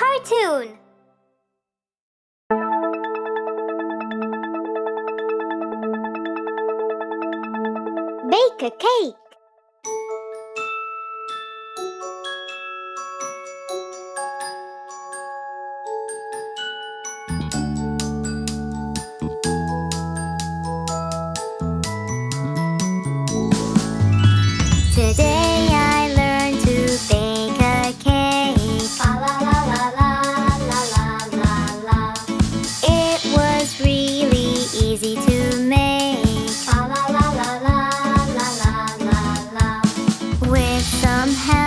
Cartoon. Bake a cake. Today I learned to bake a cake. La la la la la la la la la. It was really easy to make. La la la la la la la la la. With some help